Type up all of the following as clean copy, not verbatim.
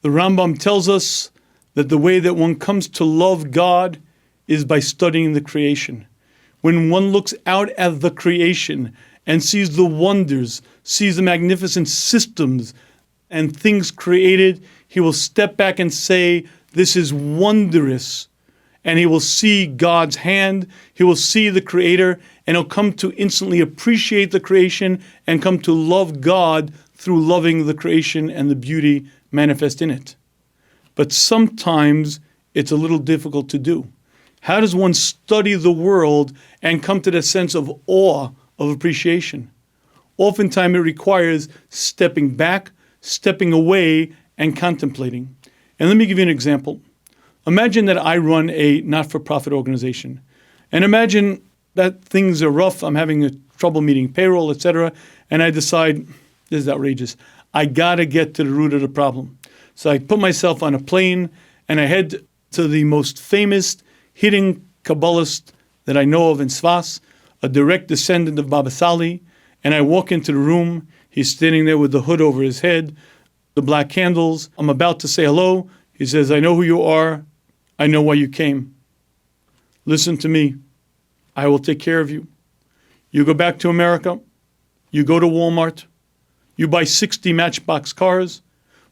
The Rambam tells us that the way that one comes to love God is by studying the creation. When one looks out at the creation and sees the wonders, sees the magnificent systems and things created, he will step back and say, this is wondrous. And he will see God's hand, he will see the Creator, and he'll come to instantly appreciate the creation and come to love God through loving the creation and the beauty manifest in it. But sometimes it's a little difficult to do. How does one study the world and come to that sense of awe, of appreciation? Oftentimes it requires stepping back, stepping away, and contemplating. And let me give you an example. Imagine that I run a not-for-profit organization. And imagine that things are rough, I'm having trouble meeting payroll, etc. And I decide, this is outrageous, I gotta get to the root of the problem. So I put myself on a plane and I head to the most famous hidden Kabbalist that I know of in Sfas, a direct descendant of Baba Sali, and I walk into the room. He's standing there with the hood over his head, the black candles. I'm about to say hello. He says, I know who you are. I know why you came. Listen to me. I will take care of you. You go back to America. You go to Walmart. You buy 60 Matchbox cars.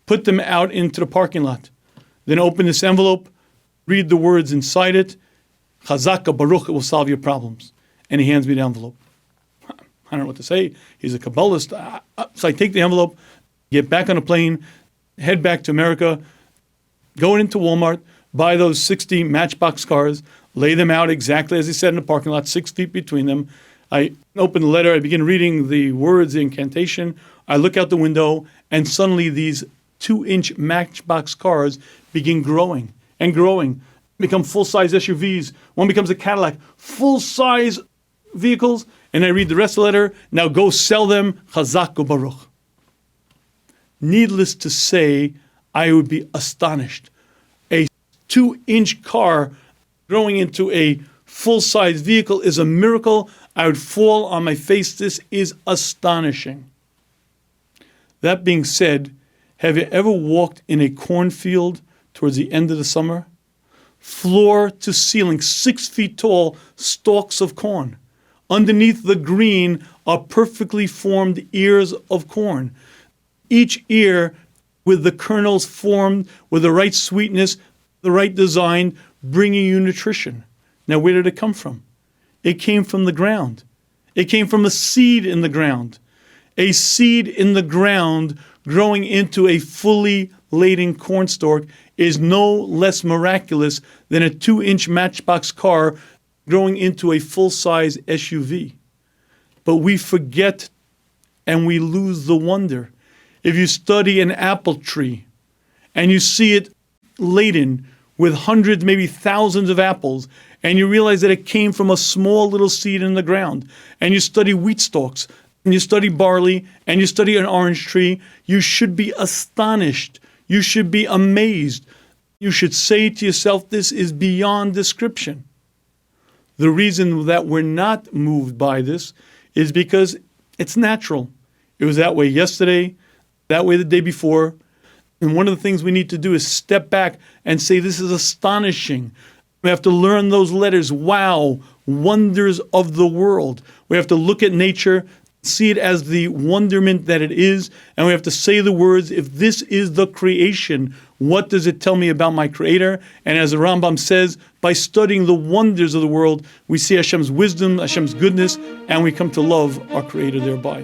Put them out into the parking lot. Then open this envelope. Read the words inside it. Chazaka Baruch, it will solve your problems. And he hands me the envelope. I don't know what to say. He's a Kabbalist. So I take the envelope, get back on a plane, head back to America, go into Walmart, buy those 60 Matchbox cars, lay them out exactly as he said in the parking lot, 6 feet between them. I open the letter. I begin reading the words, the incantation. I look out the window, and suddenly these 2-inch Matchbox cars begin growing and growing, become full-size SUVs. One becomes a Cadillac, full-size vehicles. And I read the rest of the letter. Now go sell them. Chazak u'baruch. Needless to say, I would be astonished. A 2-inch car growing into a full-size vehicle is a miracle. I would fall on my face. This is astonishing. That being said, have you ever walked in a cornfield towards the end of the summer? Floor to ceiling, 6 feet tall, stalks of corn. Underneath the green are perfectly formed ears of corn. Each ear with the kernels formed with the right sweetness, the right design, bringing you nutrition. Now, where did it come from? It came from the ground. It came from a seed in the ground. A seed in the ground growing into a fully laden cornstalk is no less miraculous than a 2-inch Matchbox car growing into a full-size SUV. But we forget and we lose the wonder. If you study an apple tree and you see it laden with hundreds, maybe thousands of apples, and you realize that it came from a small little seed in the ground, and you study wheat stalks, and you study barley, and you study an orange tree, you should be astonished. You should be amazed. You should say to yourself, this is beyond description. The reason that we're not moved by this is because it's natural. It was that way yesterday, that way the day before. And one of the things we need to do is step back and say, this is astonishing. We have to learn those letters. Wow, wonders of the world. We have to look at nature, see it as the wonderment that it is, and we have to say the words, if this is the creation, what does it tell me about my Creator? And as the Rambam says, by studying the wonders of the world, we see Hashem's wisdom, Hashem's goodness, and we come to love our Creator thereby.